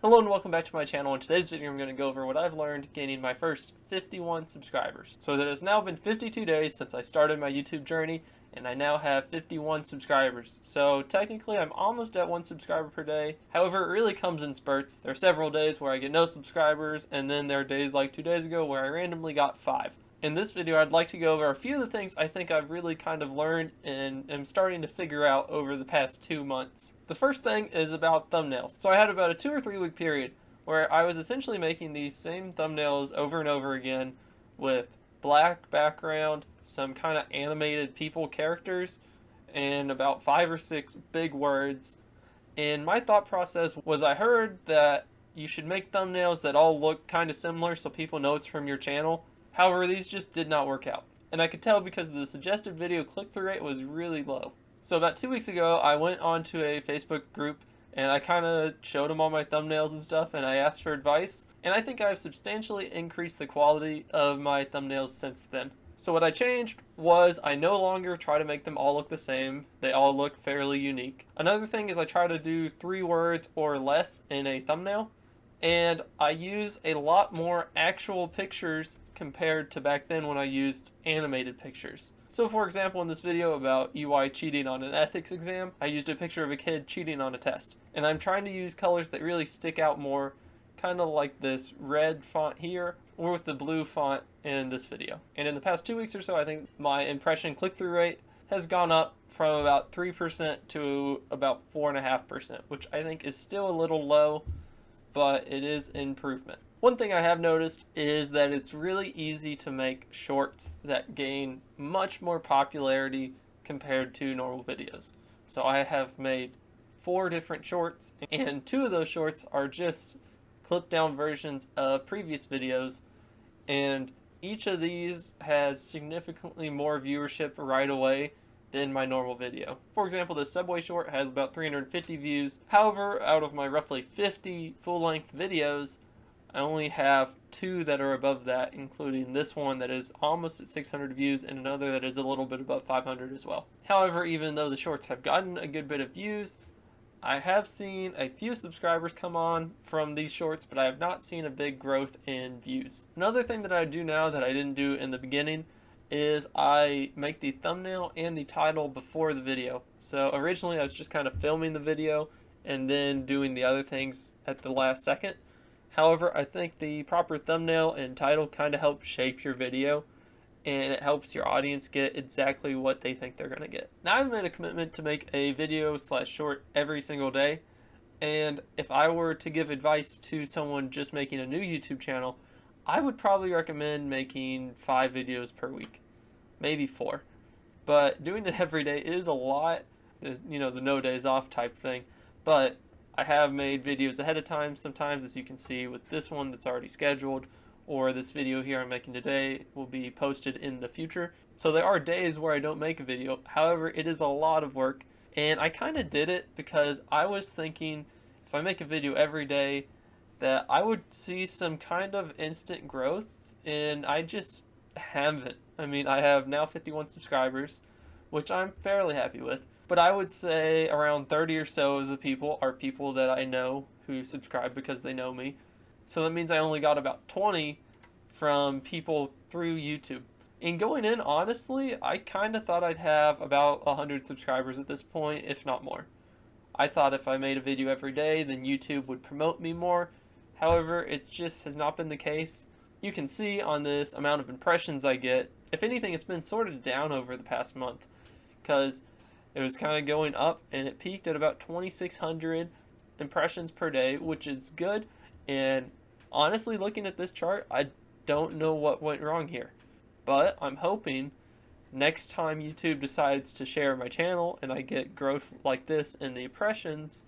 Hello and welcome back to my channel. In today's video I'm going to go over what I've learned gaining my first 51 subscribers. So it has now been 52 days since I started my YouTube journey and I now have 51 subscribers. So technically I'm almost at 1 subscriber per day. However, it really comes in spurts. There are several days where I get no subscribers, and then there are days like 2 days ago where I randomly got 5. In this video, I'd like to go over a few of the things I think I've really kind of learned and am starting to figure out over the past 2 months. The first thing is about thumbnails. So I had about a 2 or 3 week period where I was essentially making these same thumbnails over and over again with black background, some kind of animated people characters, and about 5 or 6 big words. And my thought process was, I heard that you should make thumbnails that all look kind of similar so people know it's from your channel. However, these just did not work out. And I could tell because the suggested video click-through rate was really low. So about 2 weeks ago, I went onto a Facebook group and I kind of showed them all my thumbnails and stuff, and I asked for advice. And I think I've substantially increased the quality of my thumbnails since then. So what I changed was I no longer try to make them all look the same. They all look fairly unique. Another thing is I try to do 3 words or less in a thumbnail. And I use a lot more actual pictures compared to back then when I used animated pictures. So for example, in this video about EY cheating on an ethics exam, I used a picture of a kid cheating on a test. And I'm trying to use colors that really stick out more, kind of like this red font here, or with the blue font in this video. And in the past 2 weeks or so, I think my impression click-through rate has gone up from about 3% to about 4.5%, which I think is still a little low, but it is improvement. One thing I have noticed is that it's really easy to make shorts that gain much more popularity compared to normal videos. So I have made 4 different shorts, and 2 of those shorts are just clipped down versions of previous videos, and each of these has significantly more viewership right away than my normal video. For example, this Subway short has about 350 views. However, out of my roughly 50 full-length videos, I only have 2 that are above that, including this one that is almost at 600 views and another that is a little bit above 500 as well. However, even though the shorts have gotten a good bit of views, I have seen a few subscribers come on from these shorts, but I have not seen a big growth in views. Another thing that I do now that I didn't do in the beginning is I make the thumbnail and the title before the video. So originally I was just kind of filming the video and then doing the other things at the last second. However, I think the proper thumbnail and title kind of help shape your video, and it helps your audience get exactly what they think they're going to get. Now I've made a commitment to make a video / short every single day, and if I were to give advice to someone just making a new YouTube channel, I would probably recommend making 5 videos per week, maybe 4. But doing it every day is a lot, the no days off type thing. But I have made videos ahead of time sometimes, as you can see with this one that's already scheduled, or this video here I'm making today will be posted in the future. So there are days where I don't make a video. However, it is a lot of work, and I kind of did it because I was thinking if I make a video every day, that I would see some kind of instant growth, and I just haven't. I mean, I have now 51 subscribers, which I'm fairly happy with, but I would say around 30 or so of the people are people that I know who subscribe because they know me. So that means I only got about 20 from people through YouTube. And going in, honestly, I kind of thought I'd have about 100 subscribers at this point, if not more. I thought if I made a video every day, then YouTube would promote me more. However, it just has not been the case. You can see on this amount of impressions I get, if anything, it's been sort of down over the past month, because it was kind of going up and it peaked at about 2,600 impressions per day, which is good. And honestly, looking at this chart, I don't know what went wrong here. But I'm hoping next time YouTube decides to share my channel and I get growth like this in the impressions,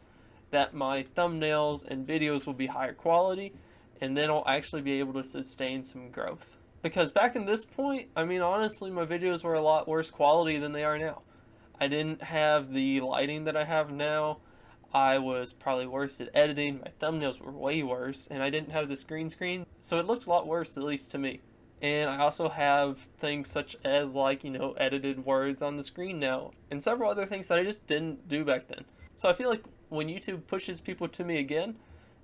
that my thumbnails and videos will be higher quality, and then I'll actually be able to sustain some growth. Because back in this point, I mean, honestly, my videos were a lot worse quality than they are now. I didn't have the lighting that I have now. I was probably worse at editing. My thumbnails were way worse, and I didn't have this green screen, so it looked a lot worse, at least to me. And I also have things such as, like, edited words on the screen now, and several other things that I just didn't do back then. So I feel like when YouTube pushes people to me again,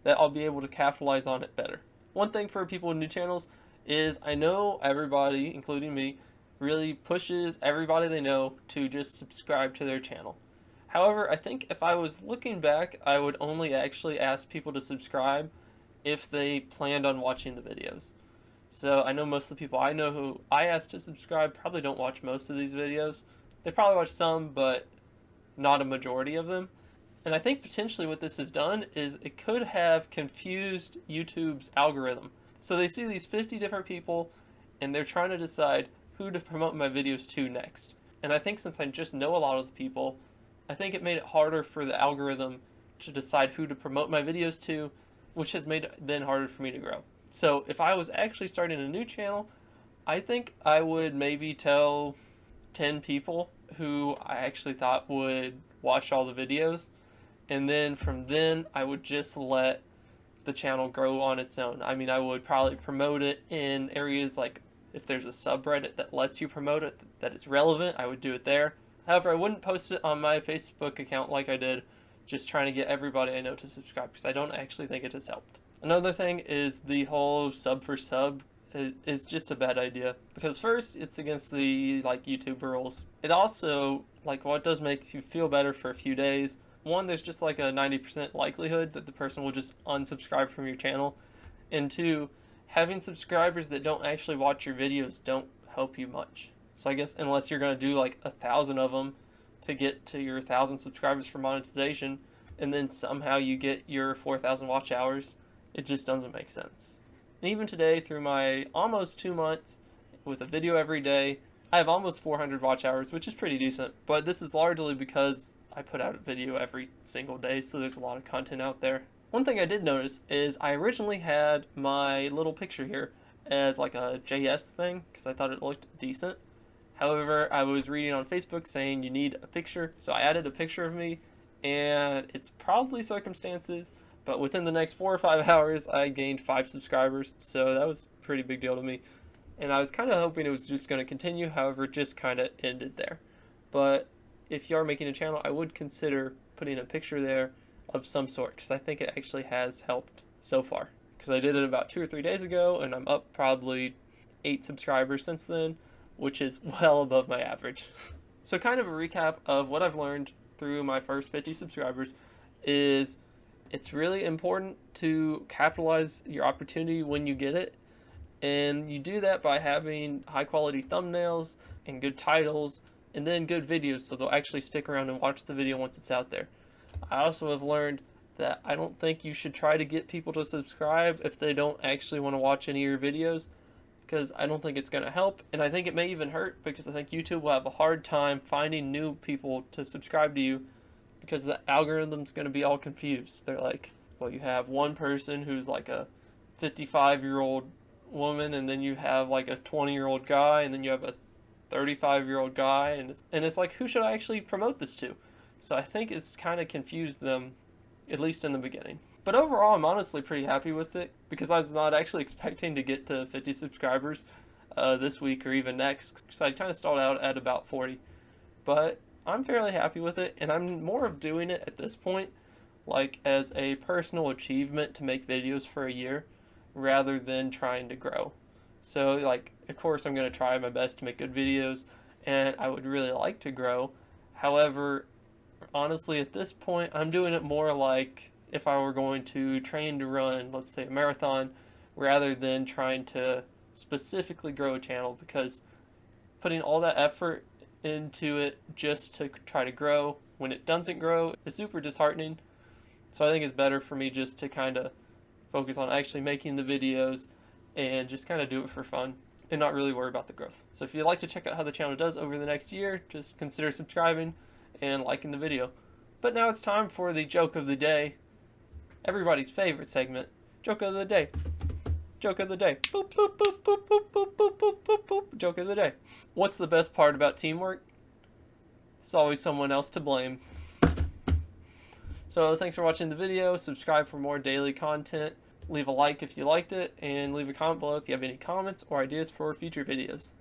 that I'll be able to capitalize on it better. One thing for people with new channels is I know everybody, including me, really pushes everybody they know to just subscribe to their channel. However, I think if I was looking back, I would only actually ask people to subscribe if they planned on watching the videos. So I know most of the people I know who I asked to subscribe probably don't watch most of these videos. They probably watch some, but not a majority of them. And I think potentially what this has done is it could have confused YouTube's algorithm. So they see these 50 different people and they're trying to decide who to promote my videos to next. And I think since I just know a lot of the people, I think it made it harder for the algorithm to decide who to promote my videos to, which has made it then harder for me to grow. So if I was actually starting a new channel, I think I would maybe tell 10 people who I actually thought would watch all the videos. And then from then, I would just let the channel grow on its own. I mean, I would probably promote it in areas like if there's a subreddit that lets you promote it, that is relevant, I would do it there. However, I wouldn't post it on my Facebook account like I did, just trying to get everybody I know to subscribe, because I don't actually think it has helped. Another thing is the whole sub for sub is just a bad idea, because first, it's against the YouTube rules. It also, while it does make you feel better for a few days, one, there's just like a 90% likelihood that the person will just unsubscribe from your channel. And two, having subscribers that don't actually watch your videos don't help you much. So I guess unless you're going to do 1,000 of them to get to your 1,000 subscribers for monetization, and then somehow you get your 4,000 watch hours, it just doesn't make sense. And even today, through my almost 2 months with a video every day, I have almost 400 watch hours, which is pretty decent. But this is largely because I put out a video every single day, so there's a lot of content out there. One thing I did notice is I originally had my little picture here as a JS thing, because I thought it looked decent. However, I was reading on Facebook saying you need a picture, so I added a picture of me, and it's probably circumstances, but within the next 4 or 5 hours, I gained 5 subscribers, so that was a pretty big deal to me. And I was kind of hoping it was just going to continue, however, it just kind of ended there. But if you are making a channel, I would consider putting a picture there of some sort, because I think it actually has helped so far. Because I did it about 2 or 3 days ago, and I'm up probably 8 subscribers since then, which is well above my average. So kind of a recap of what I've learned through my first 50 subscribers is it's really important to capitalize your opportunity when you get it. And you do that by having high quality thumbnails and good titles and then good videos, so they'll actually stick around and watch the video once it's out there. I also have learned that I don't think you should try to get people to subscribe if they don't actually want to watch any of your videos, because I don't think it's going to help, and I think it may even hurt, because I think YouTube will have a hard time finding new people to subscribe to you, because the algorithm's going to be all confused. They're like, well, you have one person who's like a 55-year-old woman, and then you have like a 20-year-old guy, and then you have a 35-year-old guy, and it's like, who should I actually promote this to? So I think it's kind of confused them, at least in the beginning. But overall, I'm honestly pretty happy with it, because I was not actually expecting to get to 50 subscribers this week or even next, so I kind of stalled out at about 40. But I'm fairly happy with it, and I'm more of doing it at this point as a personal achievement to make videos for a year, rather than trying to grow. So of course I'm going to try my best to make good videos, and I would really like to grow. However, honestly at this point I'm doing it more like if I were going to train to run, let's say, a marathon, rather than trying to specifically grow a channel, because putting all that effort into it just to try to grow, when it doesn't grow, is super disheartening. So I think it's better for me just to kind of focus on actually making the videos and just kind of do it for fun and not really worry about the growth. So if you'd like to check out how the channel does over the next year, just consider subscribing and liking the video. But now it's time for the joke of the day. Everybody's favorite segment, joke of the day. Joke of the day. Boop, boop, boop, boop, boop, boop, boop, boop, boop, boop. Joke of the day. What's the best part about teamwork? It's always someone else to blame. So thanks for watching the video. Subscribe for more daily content. Leave a like if you liked it, and leave a comment below if you have any comments or ideas for future videos.